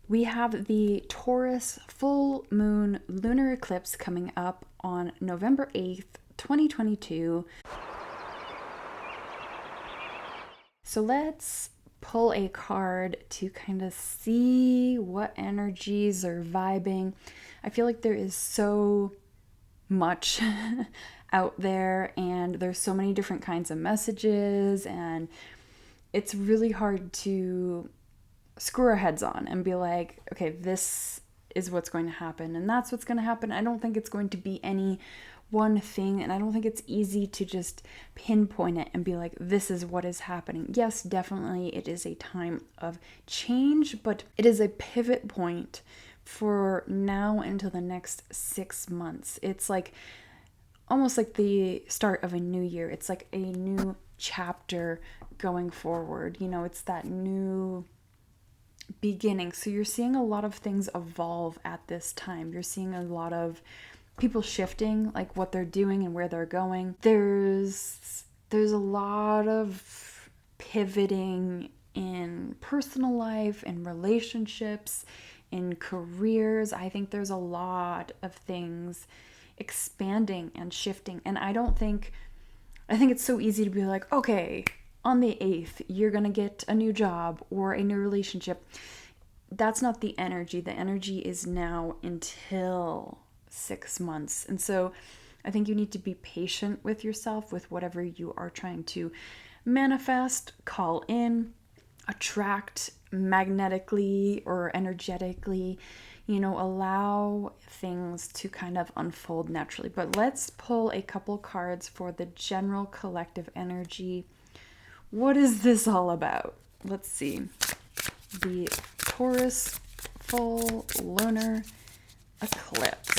We have the Taurus full moon lunar eclipse coming up on November 8th, 2022. So let's pull a card to kind of see what energies are vibing. I feel like there is so much out there, and there's so many different kinds of messages, and it's really hard to screw our heads on and be like, okay, this is what's going to happen and that's what's going to happen. I don't think it's going to be any one thing, and I don't think it's easy to just pinpoint it and be like, this is what is happening. Yes, definitely it is a time of change, but it is a pivot point for now until the next 6 months. It's like almost like the start of a new year. It's like a new chapter going forward. You know, it's that new beginning. So you're seeing a lot of things evolve at this time. You're seeing a lot of people shifting, like what they're doing and where they're going. There's a lot of pivoting in personal life, in relationships, in careers. I think there's a lot of things expanding and shifting. And I think it's so easy to be like, okay, on the 8th, you're going to get a new job or a new relationship. That's not the energy. The energy is now until 6 months. And so I think you need to be patient with yourself, with whatever you are trying to manifest, call in, attract magnetically or energetically. You know, allow things to kind of unfold naturally. But let's pull a couple cards for the general collective energy. What is this all about? Let's see. The Taurus full lunar eclipse.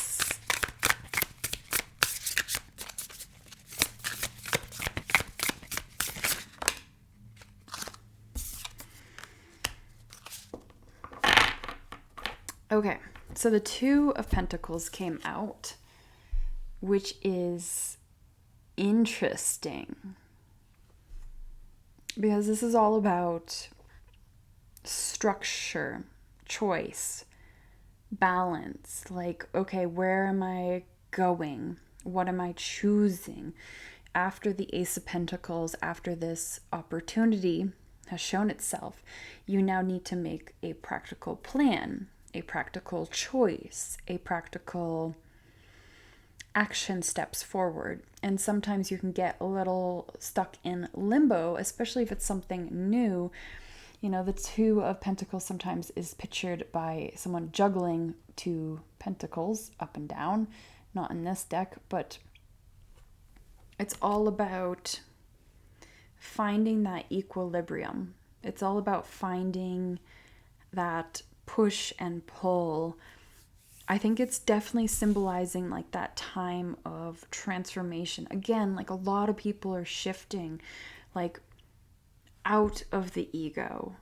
Okay, so the Two of Pentacles came out, which is interesting because this is all about structure, choice, balance. Like, okay, where am I going? What am I choosing? After the Ace of Pentacles, after this opportunity has shown itself, you now need to make a practical plan, a practical choice, a practical action steps forward. And sometimes you can get a little stuck in limbo, especially if it's something new. You know, the Two of Pentacles sometimes is pictured by someone juggling two pentacles up and down. Not in this deck, but it's all about finding that equilibrium. It's all about finding that push and pull. I think it's definitely symbolizing like that time of transformation. Again, like a lot of people are shifting like out of the ego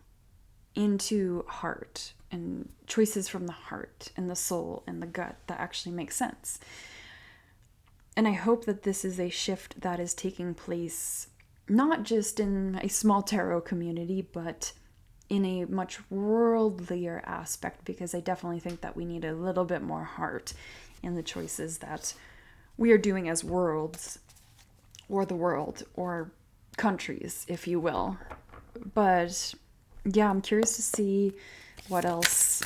into heart and choices from the heart and the soul and the gut that actually make sense. And I hope that this is a shift that is taking place not just in a small tarot community, but in a much worldlier aspect, because I definitely think that we need a little bit more heart in the choices that we are doing as worlds, or the world, or countries, if you will. But yeah, I'm curious to see what else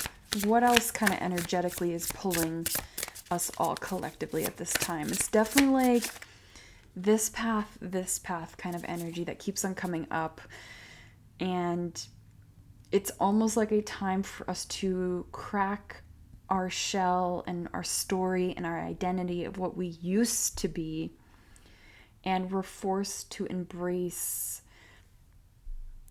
kind of energetically is pulling us all collectively at this time. It's definitely like this path kind of energy that keeps on coming up, and it's almost like a time for us to crack our shell and our story and our identity of what we used to be, and we're forced to embrace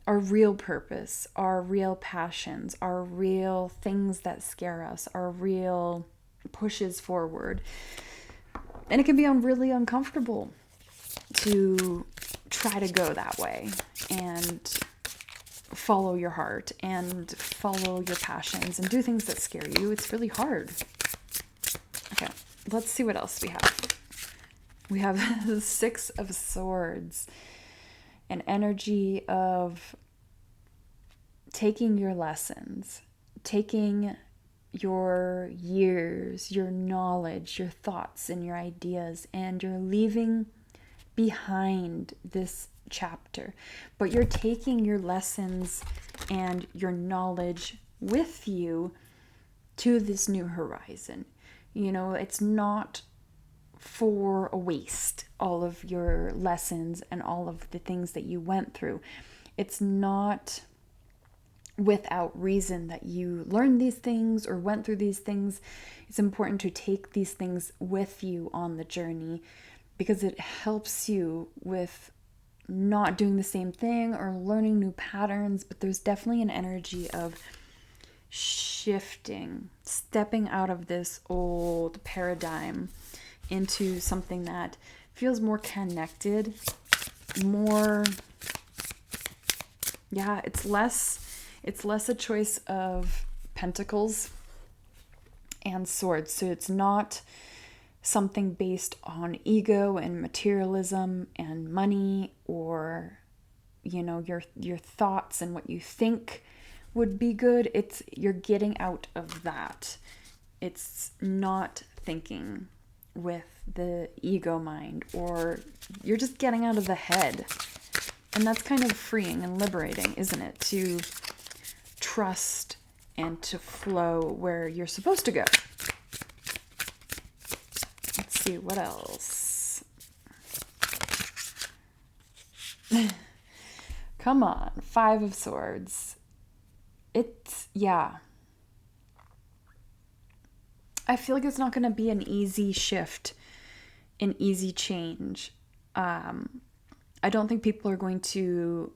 our real purpose, our real passions, our real things that scare us, our real pushes forward. And it can be really uncomfortable to try to go that way and follow your heart and follow your passions and do things that scare you. It's really hard. Okay, let's see what else we have. We have the Six of Swords, an energy of taking your lessons, taking your years, your knowledge, your thoughts, and your ideas, and you're leaving behind this chapter. But you're taking your lessons and your knowledge with you to this new horizon. You know, it's not for a waste, all of your lessons and all of the things that you went through. It's not without reason that you learned these things or went through these things. It's important to take these things with you on the journey because it helps you with not doing the same thing or learning new patterns. But there's definitely an energy of shifting, stepping out of this old paradigm into something that feels more connected, more, it's less a choice of pentacles and swords. So it's not something based on ego and materialism and money, or your thoughts and what you think would be good. It's you're getting out of that. It's not thinking with the ego mind, or you're just getting out of the head. And that's kind of freeing and liberating, isn't it? To trust and to flow where you're supposed to go. Let's see, what else? Come on, 5 of Swords. I feel like it's not going to be an easy shift, an easy change. I don't think people are going to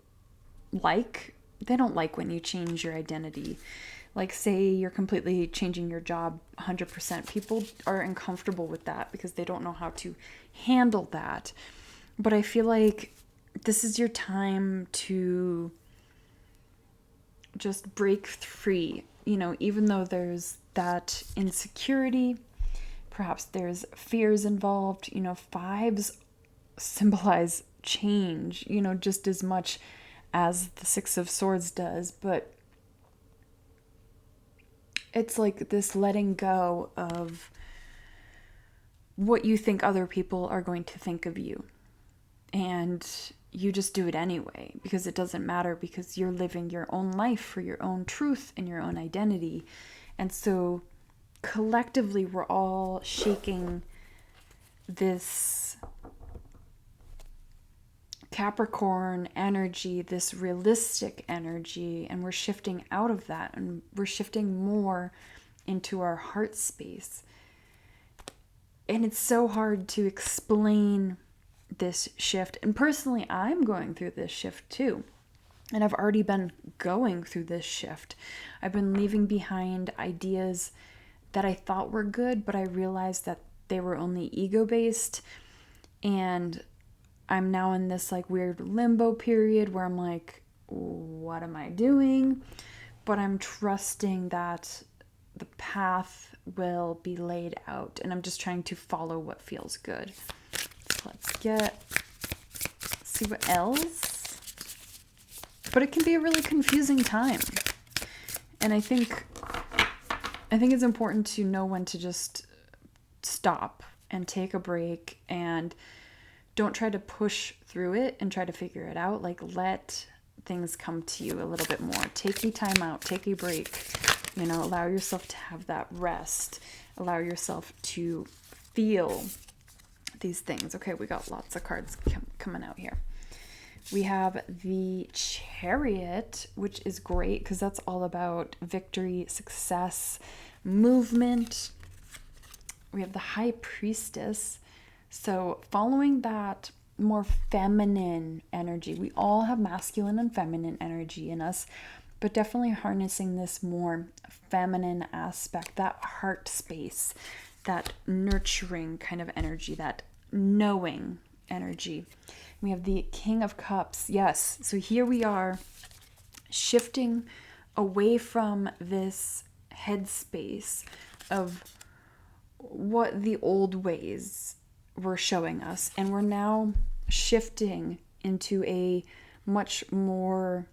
they don't like when you change your identity. Like, say you're completely changing your job 100%. People are uncomfortable with that because they don't know how to handle that. But I feel like this is your time to just break free. Even though there's that insecurity, perhaps there's fears involved. 5s symbolize change, just as much as the 6 of Swords does. But it's like this letting go of what you think other people are going to think of you. And you just do it anyway because it doesn't matter, because you're living your own life for your own truth and your own identity. And so collectively, we're all shaking this Capricorn energy, this realistic energy, and we're shifting out of that, and we're shifting more into our heart space. And it's so hard to explain this shift. And personally, I'm going through this shift too. And I've already been going through this shift. I've been leaving behind ideas that I thought were good, but I realized that they were only ego-based. And I'm now in this like weird limbo period where I'm like, what am I doing? But I'm trusting that the path will be laid out, and I'm just trying to follow what feels good. Let's see what else. But it can be a really confusing time. And I think it's important to know when to just stop and take a break, and don't try to push through it and try to figure it out. Like, let things come to you a little bit more. Take a time out, take a break, allow yourself to have that rest, allow yourself to feel these things. Okay, we got lots of cards coming out here. We have the Chariot, which is great because that's all about victory, success, movement. We have the High Priestess. So following that more feminine energy, we all have masculine and feminine energy in us, but definitely harnessing this more feminine aspect, that heart space, that nurturing kind of energy, that knowing energy. We have the King of Cups. Yes, so here we are shifting away from this headspace of what the old ways were showing us, and we're now shifting into a much more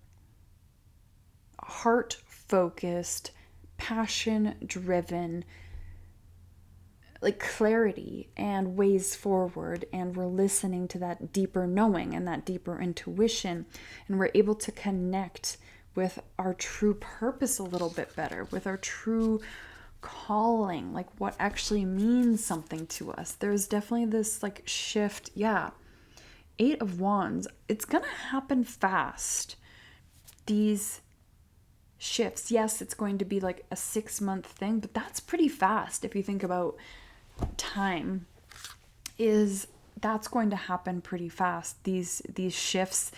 heart-focused, passion driven, like clarity and ways forward, and we're listening to that deeper knowing and that deeper intuition, and we're able to connect with our true purpose a little bit better, with our true calling, like what actually means something to us. There's definitely this like shift. Yeah, 8 of Wands, it's gonna happen fast. These shifts, yes, it's going to be like a 6-month thing, but that's pretty fast if you think about time. That's going to happen pretty fast. These shifts,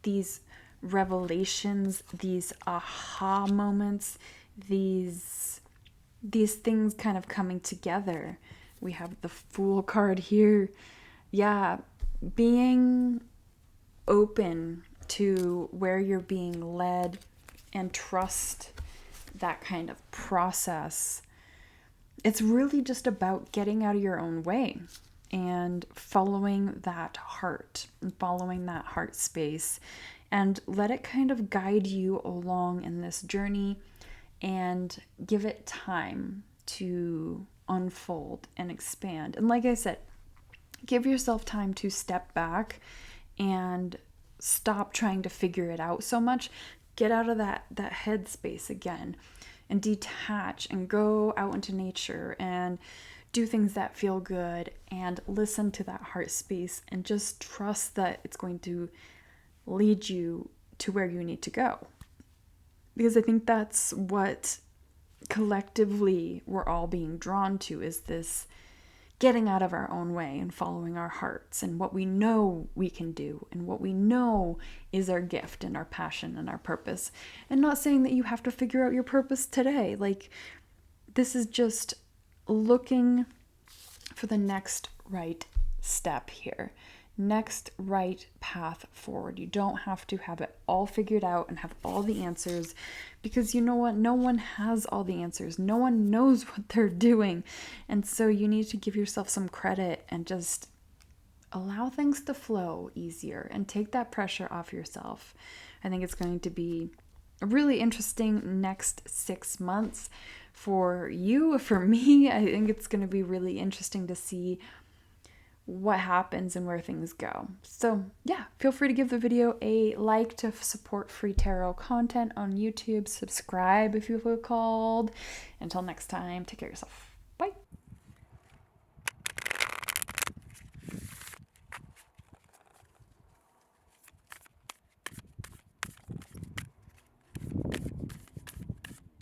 these revelations, these aha moments, these things kind of coming together. We have the Fool card here. Yeah, being open to where you're being led and trust that kind of process. It's really just about getting out of your own way and following that heart and following that heart space, and let it kind of guide you along in this journey, and give it time to unfold and expand. And like I said, give yourself time to step back and stop trying to figure it out so much. Get out of that head space again and detach and go out into nature and do things that feel good and listen to that heart space and just trust that it's going to lead you to where you need to go. Because I think that's what collectively we're all being drawn to, is this getting out of our own way and following our hearts and what we know we can do and what we know is our gift and our passion and our purpose. And not saying that you have to figure out your purpose today. Like, this is just looking for the next right step here, next right path forward. You don't have to have it all figured out and have all the answers, because you know what? No one has all the answers. No one knows what they're doing. And so you need to give yourself some credit and just allow things to flow easier and take that pressure off yourself. I think it's going to be a really interesting next 6 months for you, for me. I think it's going to be really interesting to see what happens and where things go. So yeah, feel free to give the video a like to support free tarot content on YouTube. Subscribe if you feel called. Until next time, take care of yourself.